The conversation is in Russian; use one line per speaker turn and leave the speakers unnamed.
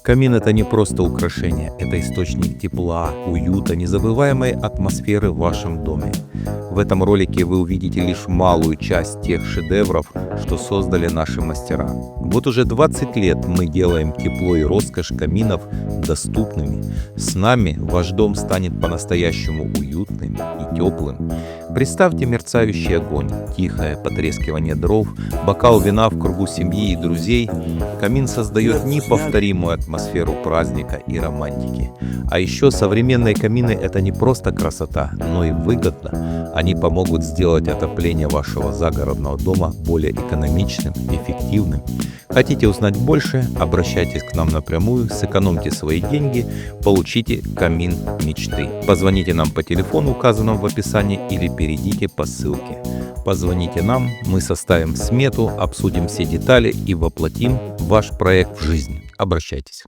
Камин — это не просто украшение, это источник тепла, уюта, незабываемой атмосферы в вашем доме. В этом ролике вы увидите лишь малую часть тех шедевров, что создали наши мастера. Вот уже 20 лет мы делаем тепло и роскошь каминов доступными. С нами ваш дом станет по-настоящему уютным и теплым. Представьте мерцающий огонь, тихое потрескивание дров, бокал вина в кругу семьи и друзей. Камин создает неповторимую атмосферу праздника и романтики. А еще современные камины — это не просто красота, но и выгодно. Они помогут сделать отопление вашего загородного дома более экономичным и эффективным. Хотите узнать больше? Обращайтесь к нам напрямую, сэкономьте свои деньги, получите камин мечты. Позвоните нам по телефону, указанному в описании, или перейдите по ссылке. Позвоните нам, мы составим смету, обсудим все детали и воплотим ваш проект в жизнь. Обращайтесь.